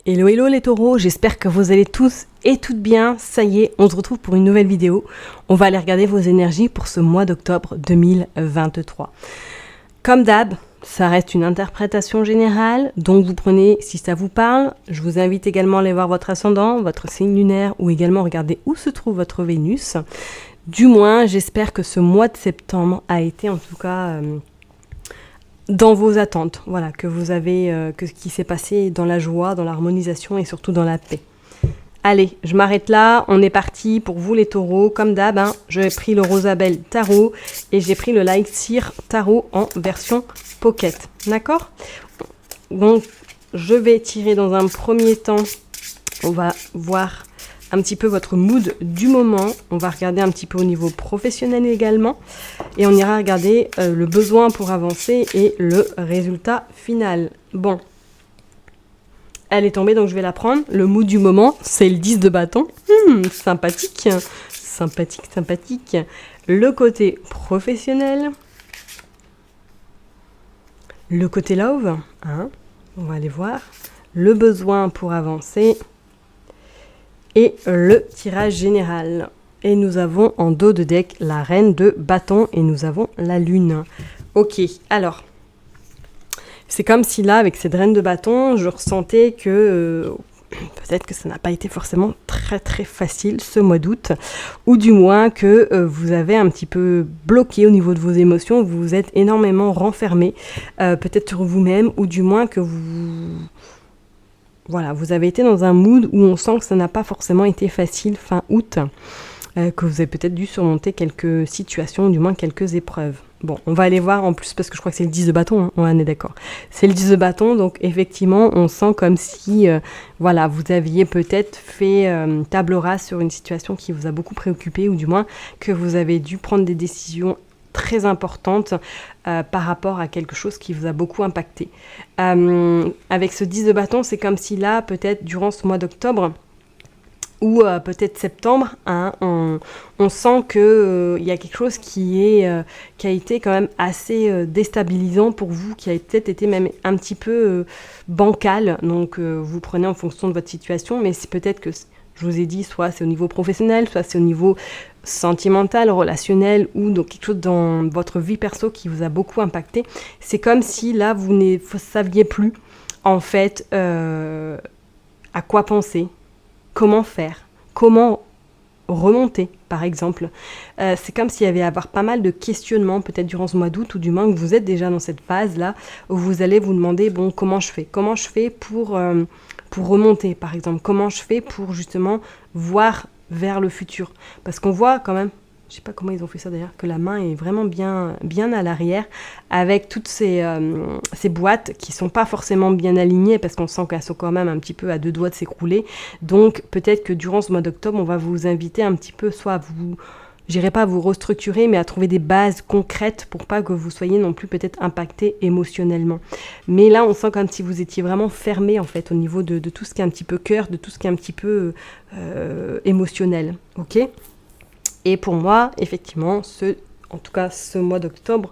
Hello hello les taureaux, j'espère que vous allez tous et toutes bien. Ça y est, on se retrouve pour une nouvelle vidéo. On va aller regarder vos énergies pour ce mois d'octobre 2023. Comme d'hab, ça reste une interprétation générale, donc vous prenez si ça vous parle. Je vous invite également à aller voir votre ascendant, votre signe lunaire ou également regarder où se trouve votre Vénus. Du moins, j'espère que ce mois de septembre a été en tout cas... dans vos attentes, voilà, que vous avez, que ce qui s'est passé dans la joie, dans l'harmonisation et surtout dans la paix. Allez, je m'arrête là, on est parti pour vous les taureaux, comme d'hab, j'ai pris le Rosabelle Tarot et j'ai pris le Lightseer Tarot en version pocket, d'accord? Donc, je vais tirer dans un premier temps, on va voir un petit peu votre mood du moment. On va regarder un petit peu au niveau professionnel également. Et on ira regarder le besoin pour avancer et le résultat final. Bon. Elle est tombée, donc je vais la prendre. Le mood du moment, c'est le 10 de bâton. Sympathique. Sympathique, sympathique. Le côté professionnel. Le côté love. On va aller voir. Le besoin pour avancer. Et le tirage général. Et nous avons en dos de deck la reine de bâton et nous avons la lune. Ok, alors, c'est comme si là, avec cette reine de bâton, je ressentais que peut-être que ça n'a pas été forcément très très facile ce mois d'août, ou du moins que vous avez un petit peu bloqué au niveau de vos émotions, vous vous êtes énormément renfermé, peut-être sur vous-même, ou du moins que vous... Voilà, vous avez été dans un mood où on sent que ça n'a pas forcément été facile fin août, que vous avez peut-être dû surmonter quelques situations, ou du moins quelques épreuves. Bon, on va aller voir en plus, parce que je crois que c'est le 10 de bâton, on est d'accord. C'est le 10 de bâton, donc effectivement, on sent comme si, voilà, vous aviez peut-être fait table rase sur une situation qui vous a beaucoup préoccupé, ou du moins que vous avez dû prendre des décisions très importante par rapport à quelque chose qui vous a beaucoup impacté. Avec ce 10 de bâton, c'est comme si là, peut-être durant ce mois d'octobre, ou peut-être septembre, on sent qu'il y a quelque chose qui a été quand même assez déstabilisant pour vous, qui a peut-être été même un petit peu bancal. Donc vous prenez en fonction de votre situation, mais c'est peut-être que, je vous ai dit, soit c'est au niveau professionnel, soit c'est au niveau sentimental, relationnel, ou donc quelque chose dans votre vie perso qui vous a beaucoup impacté. C'est comme si là, vous ne saviez plus, en fait, à quoi penser, comment faire, comment remonter, par exemple. C'est comme s'il y avait à avoir pas mal de questionnements, peut-être durant ce mois d'août, ou du moins que vous êtes déjà dans cette phase-là, où vous allez vous demander, bon, comment je fais pour remonter, par exemple, comment je fais pour justement voir vers le futur, parce qu'on voit quand même, je sais pas comment ils ont fait ça d'ailleurs, que la main est vraiment bien à l'arrière, avec toutes ces boîtes qui sont pas forcément bien alignées, parce qu'on sent qu'elles sont quand même un petit peu à deux doigts de s'écrouler. Donc peut-être que durant ce mois d'octobre, on va vous inviter un petit peu, soit à vous, j'irai pas à vous restructurer, mais à trouver des bases concrètes pour pas que vous soyez non plus peut-être impacté émotionnellement. Mais là, on sent comme si vous étiez vraiment fermé en fait au niveau de tout ce qui est un petit peu cœur, de tout ce qui est un petit peu émotionnel. Ok ? Et pour moi, effectivement, en tout cas ce mois d'octobre,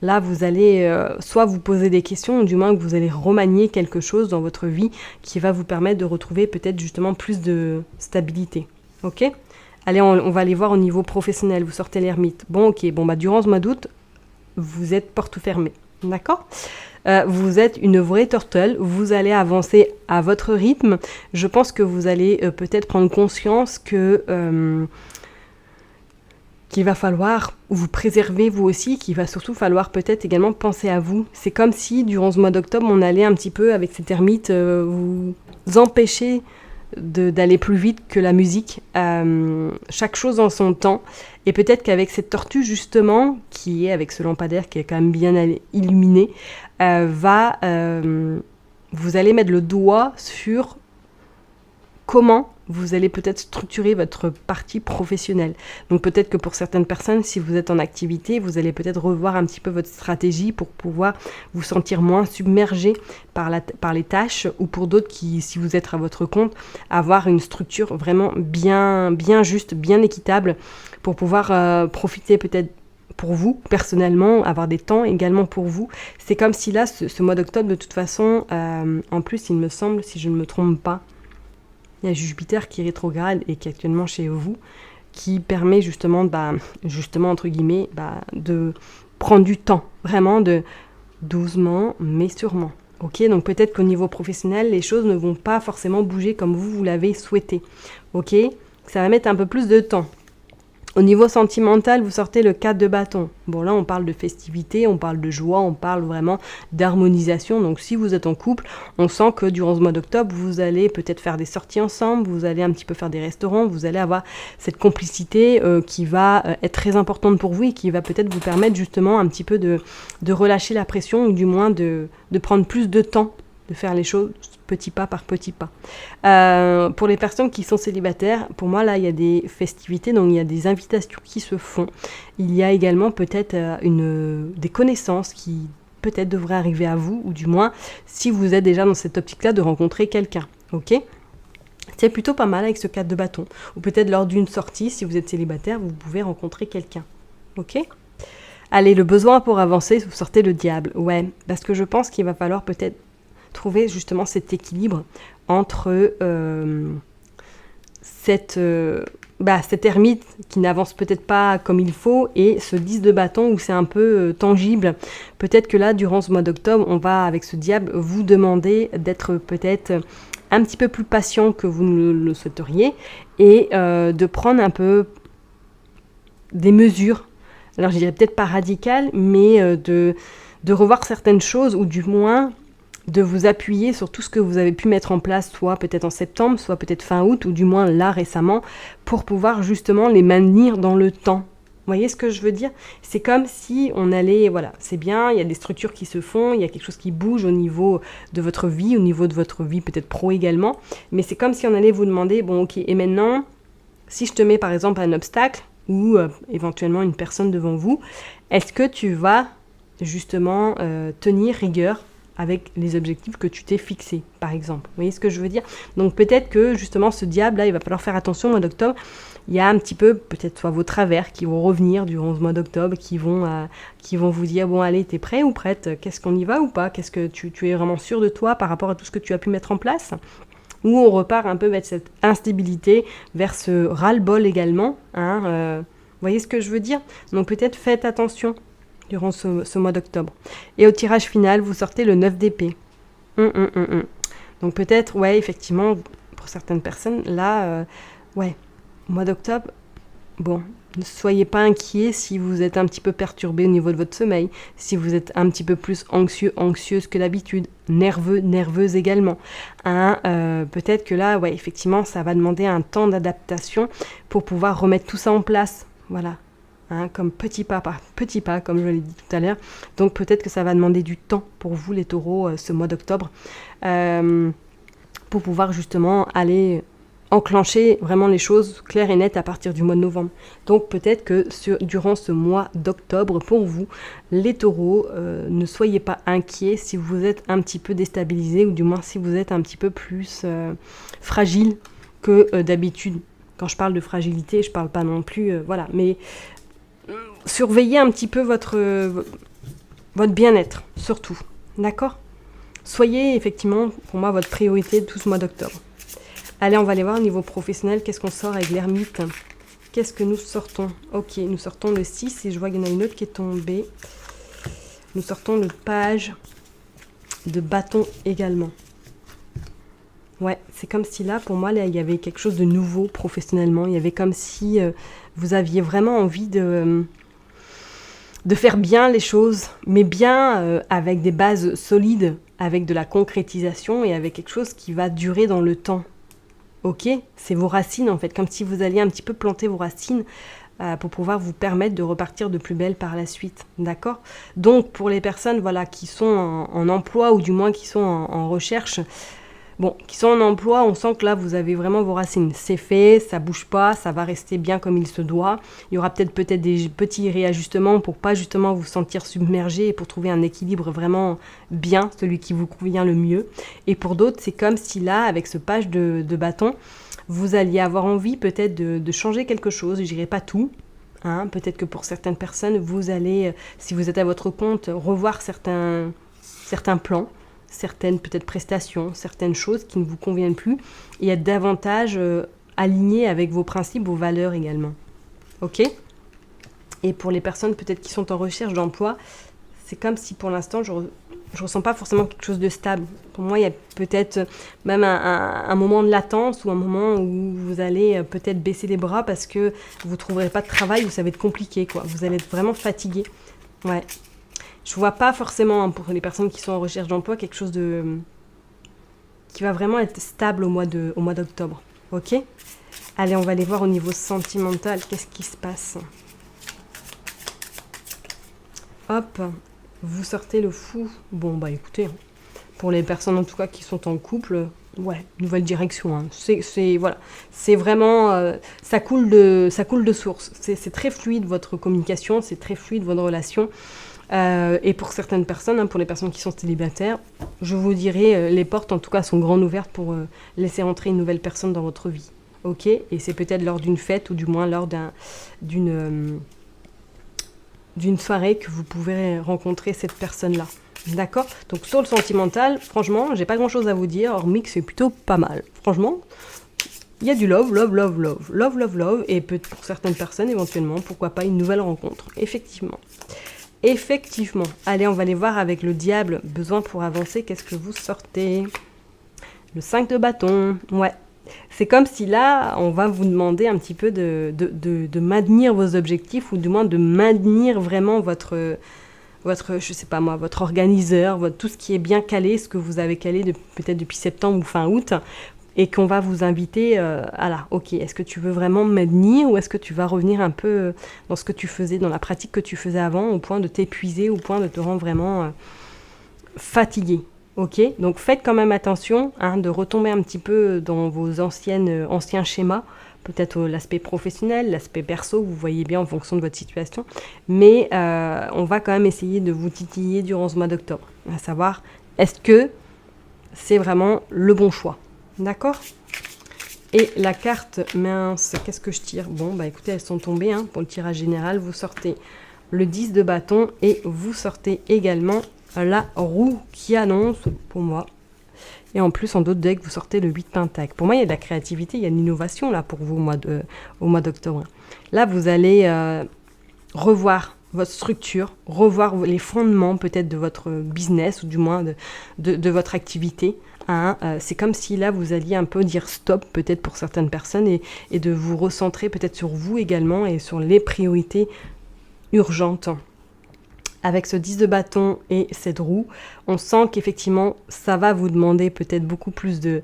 là, vous allez soit vous poser des questions, ou du moins que vous allez remanier quelque chose dans votre vie qui va vous permettre de retrouver peut-être justement plus de stabilité. Ok ? Allez, on va aller voir au niveau professionnel. Vous sortez l'ermite. Bon, ok. Bon, durant ce mois d'août, vous êtes porte fermée. D'accord ? Vous êtes une vraie turtle. Vous allez avancer à votre rythme. Je pense que vous allez peut-être prendre conscience qu'il va falloir vous préserver vous aussi, qu'il va surtout falloir peut-être également penser à vous. C'est comme si, durant ce mois d'octobre, on allait un petit peu, avec cette ermite, vous empêcher d'aller plus vite que la musique, chaque chose en son temps, et peut-être qu'avec cette tortue justement, qui est avec ce lampadaire qui est quand même bien illuminé, vous allez mettre le doigt sur comment vous allez peut-être structurer votre partie professionnelle. Donc peut-être que pour certaines personnes, si vous êtes en activité, vous allez peut-être revoir un petit peu votre stratégie pour pouvoir vous sentir moins submergé par les tâches, ou pour d'autres qui, si vous êtes à votre compte, avoir une structure vraiment bien juste, bien équitable pour pouvoir profiter peut-être pour vous, personnellement, avoir des temps également pour vous. C'est comme si là, ce mois d'octobre, de toute façon, en plus, il me semble, si je ne me trompe pas, il y a Jupiter qui est rétrograde et qui est actuellement chez vous, qui permet justement, entre guillemets, de prendre du temps, vraiment doucement, mais sûrement. Ok, donc peut-être qu'au niveau professionnel, les choses ne vont pas forcément bouger comme vous l'avez souhaité. Ok, ça va mettre un peu plus de temps. Au niveau sentimental, vous sortez le 4 de bâton. Bon, là, on parle de festivité, on parle de joie, on parle vraiment d'harmonisation. Donc, si vous êtes en couple, on sent que durant ce mois d'octobre, vous allez peut-être faire des sorties ensemble, vous allez un petit peu faire des restaurants, vous allez avoir cette complicité qui va être très importante pour vous et qui va peut-être vous permettre justement un petit peu de relâcher la pression ou du moins de prendre plus de temps, de faire les choses petit pas par petit pas. Pour les personnes qui sont célibataires, pour moi, là, il y a des festivités, donc il y a des invitations qui se font. Il y a également peut-être des connaissances qui peut-être devraient arriver à vous, ou du moins, si vous êtes déjà dans cette optique-là, de rencontrer quelqu'un. Ok ? C'est plutôt pas mal avec ce 4 de bâton. Ou peut-être lors d'une sortie, si vous êtes célibataire, vous pouvez rencontrer quelqu'un. Ok ? Allez, le besoin pour avancer, vous sortez le diable. Ouais, parce que je pense qu'il va falloir peut-être trouver justement cet équilibre entre cette ermite qui n'avance peut-être pas comme il faut et ce 10 de bâton où c'est un peu tangible. Peut-être que là, durant ce mois d'octobre, on va, avec ce diable, vous demander d'être peut-être un petit peu plus patient que vous ne le souhaiteriez et de prendre un peu des mesures. Alors, je dirais peut-être pas radicales, mais de revoir certaines choses ou du moins de vous appuyer sur tout ce que vous avez pu mettre en place, soit peut-être en septembre, soit peut-être fin août, ou du moins là récemment, pour pouvoir justement les maintenir dans le temps. Vous voyez ce que je veux dire ? C'est comme si on allait, voilà, c'est bien, il y a des structures qui se font, il y a quelque chose qui bouge au niveau de votre vie, au niveau de votre vie peut-être pro également, mais c'est comme si on allait vous demander, bon ok, et maintenant, si je te mets par exemple un obstacle, ou éventuellement une personne devant vous, est-ce que tu vas justement tenir rigueur avec les objectifs que tu t'es fixés, par exemple. Vous voyez ce que je veux dire ? Donc peut-être que justement ce diable-là, il va falloir faire attention au mois d'octobre. Il y a un petit peu, peut-être soit vos travers qui vont revenir durant ce mois d'octobre, qui vont vous dire, bon allez, t'es prêt ou prête ? Qu'est-ce qu'on y va ou pas ? Qu'est-ce que tu es vraiment sûr de toi par rapport à tout ce que tu as pu mettre en place ? Ou on repart un peu vers cette instabilité, vers ce ras-le-bol également. Vous voyez ce que je veux dire ? Donc peut-être faites attention durant ce mois d'octobre. Et au tirage final, vous sortez le 9 d'épée. Donc peut-être, ouais, effectivement, pour certaines personnes, là, mois d'octobre, bon, ne soyez pas inquiets si vous êtes un petit peu perturbé au niveau de votre sommeil, si vous êtes un petit peu plus anxieuse que d'habitude, nerveuse également. Peut-être que là, ouais, effectivement, ça va demander un temps d'adaptation pour pouvoir remettre tout ça en place. Voilà. Comme petit pas par petit pas, comme je l'ai dit tout à l'heure. Donc peut-être que ça va demander du temps pour vous, les taureaux, ce mois d'octobre, pour pouvoir justement aller enclencher vraiment les choses claires et nettes à partir du mois de novembre. Donc peut-être que durant ce mois d'octobre, pour vous, les taureaux, ne soyez pas inquiets si vous êtes un petit peu déstabilisés, ou du moins si vous êtes un petit peu plus fragile que d'habitude. Quand je parle de fragilité, je parle pas non plus, mais surveillez un petit peu votre bien-être, surtout, d'accord ? Soyez effectivement, pour moi, votre priorité de tout ce mois d'octobre. Allez, on va aller voir au niveau professionnel, qu'est-ce qu'on sort avec l'ermite ? Qu'est-ce que nous sortons ? Ok, nous sortons le 6, et je vois qu'il y en a une autre qui est tombée. Nous sortons le page de bâton également. Ouais, c'est comme si là, pour moi, là, il y avait quelque chose de nouveau professionnellement. Il y avait comme si vous aviez vraiment envie de faire bien les choses, mais bien avec des bases solides, avec de la concrétisation et avec quelque chose qui va durer dans le temps. Ok ? C'est vos racines en fait, comme si vous alliez un petit peu planter vos racines pour pouvoir vous permettre de repartir de plus belle par la suite. D'accord ? Donc pour les personnes qui sont en emploi ou du moins qui sont en recherche, qui sont en emploi, on sent que là, vous avez vraiment vos racines. C'est fait, ça bouge pas, ça va rester bien comme il se doit. Il y aura peut-être des petits réajustements pour pas justement vous sentir submergé et pour trouver un équilibre vraiment bien, celui qui vous convient le mieux. Et pour d'autres, c'est comme si là, avec ce page de bâton, vous alliez avoir envie peut-être de changer quelque chose, je dirais pas tout, Hein. Peut-être que pour certaines personnes, vous allez, si vous êtes à votre compte, revoir certains plans, certaines peut-être prestations, certaines choses qui ne vous conviennent plus et être davantage aligné avec vos principes, vos valeurs également. Ok ? Et pour les personnes peut-être qui sont en recherche d'emploi, c'est comme si pour l'instant, je ressens pas forcément quelque chose de stable. Pour moi, il y a peut-être même un moment de latence ou un moment où vous allez peut-être baisser les bras parce que vous ne trouverez pas de travail ou ça va être compliqué, quoi. Vous allez être vraiment fatigué. Ouais. Je vois pas forcément, hein, pour les personnes qui sont en recherche d'emploi, quelque chose qui va vraiment être stable au mois d'octobre. Ok ? Allez, on va aller voir au niveau sentimental, qu'est-ce qui se passe ? Hop, vous sortez le fou. Bon, bah écoutez, hein, pour les personnes en tout cas qui sont en couple, ouais, nouvelle direction. Hein. Voilà, c'est vraiment, ça coule de source. C'est très fluide votre communication, c'est très fluide votre relation. Et pour certaines personnes, hein, pour les personnes qui sont célibataires, je vous dirais, les portes en tout cas sont grandes ouvertes pour laisser entrer une nouvelle personne dans votre vie. Ok ? Et c'est peut-être lors d'une fête ou du moins lors d'une soirée que vous pouvez rencontrer cette personne-là. D'accord ? Donc sur le sentimental, franchement, j'ai pas grand-chose à vous dire, hormis que c'est plutôt pas mal. Franchement, il y a du love, et pour certaines personnes, éventuellement, pourquoi pas une nouvelle rencontre. Effectivement. Allez, on va aller voir avec le diable. Besoin pour avancer, qu'est-ce que vous sortez ? Le 5 de bâton. Ouais. C'est comme si là, on va vous demander un petit peu de maintenir vos objectifs ou du moins de maintenir vraiment votre je sais pas moi, votre organiseur, tout ce qui est bien calé, ce que vous avez calé peut-être depuis septembre ou fin août, et qu'on va vous inviter à là, ok, est-ce que tu veux vraiment maintenir ou est-ce que tu vas revenir un peu dans ce que tu faisais, dans la pratique que tu faisais avant, au point de t'épuiser, au point de te rendre vraiment fatigué. Ok, donc faites quand même attention de retomber un petit peu dans vos anciens schémas, peut-être l'aspect professionnel, l'aspect perso, vous voyez bien en fonction de votre situation, mais on va quand même essayer de vous titiller durant ce mois d'octobre, à savoir, est-ce que c'est vraiment le bon choix, d'accord ? Et la carte, mince, qu'est-ce que je tire ? Bon, bah écoutez, elles sont tombées, pour le tirage général, vous sortez le 10 de bâton et vous sortez également la roue qui annonce, pour moi, et en plus en d'autres decks vous sortez le 8 pentacle. Pour moi il y a de la créativité, il y a de l'innovation là pour vous au mois d'octobre. Là vous allez revoir votre structure, revoir les fondements peut-être de votre business ou du moins de votre activité. C'est comme si là vous alliez un peu dire stop peut-être pour certaines personnes et de vous recentrer peut-être sur vous également et sur les priorités urgentes. Avec ce 10 de bâton et cette roue, on sent qu'effectivement, ça va vous demander peut-être beaucoup plus de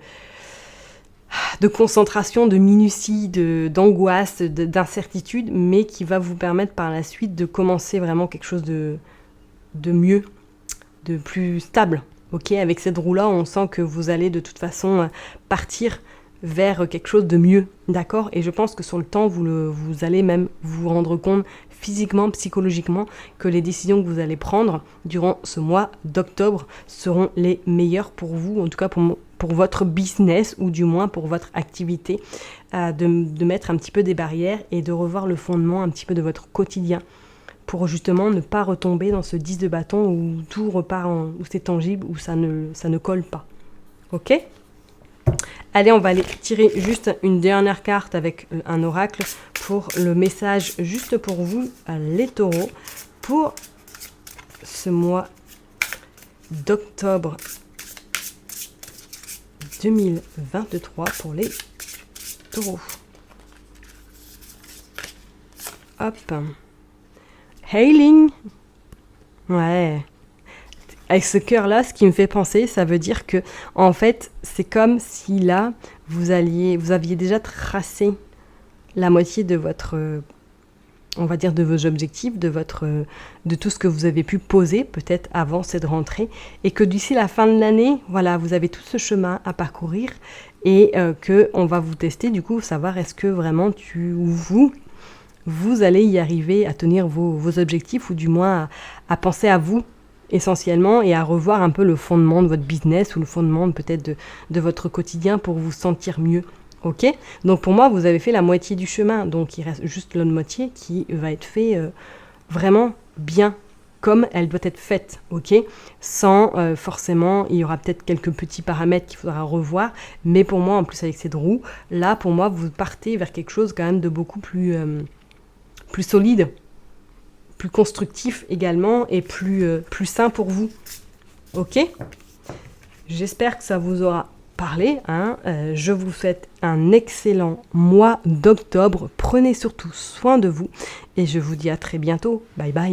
concentration, de minutie, d'angoisse, d'incertitude, mais qui va vous permettre par la suite de commencer vraiment quelque chose de mieux, de plus stable. Ok, avec cette roue-là, on sent que vous allez de toute façon partir vers quelque chose de mieux, d'accord ? Et je pense que sur le temps, vous allez même vous rendre compte physiquement, psychologiquement, que les décisions que vous allez prendre durant ce mois d'octobre seront les meilleures pour vous, en tout cas pour votre business ou du moins pour votre activité, de mettre un petit peu des barrières et de revoir le fondement un petit peu de votre quotidien pour justement ne pas retomber dans ce 10 de bâton où tout repart, où c'est tangible, où ça ne colle pas. Ok ? Allez, on va aller tirer juste une dernière carte avec un oracle pour le message juste pour vous, les taureaux, pour ce mois d'octobre 2023 pour les taureaux. Hop. Hailing. Ouais. Avec ce cœur-là, ce qui me fait penser, ça veut dire que, en fait, c'est comme si là, vous aviez déjà tracé la moitié de votre, on va dire, de vos objectifs, de tout ce que vous avez pu poser, peut-être avant cette rentrée, et que d'ici la fin de l'année, voilà, vous avez tout ce chemin à parcourir, et que on va vous tester, du coup, savoir est-ce que vraiment vous allez y arriver à tenir vos objectifs, ou du moins à penser à vous, essentiellement, et à revoir un peu le fondement de votre business ou le fondement peut-être de votre quotidien pour vous sentir mieux. Ok? Donc pour moi, vous avez fait la moitié du chemin. Donc il reste juste l'autre moitié qui va être fait vraiment bien, comme elle doit être faite, ok? Sans forcément, il y aura peut-être quelques petits paramètres qu'il faudra revoir, mais pour moi, en plus avec cette roue, là, pour moi, vous partez vers quelque chose quand même de beaucoup plus solide, plus constructif également, et plus sain pour vous, ok? J'espère que ça vous aura parlé, hein. Je vous souhaite un excellent mois d'octobre, prenez surtout soin de vous, et je vous dis à très bientôt, bye bye.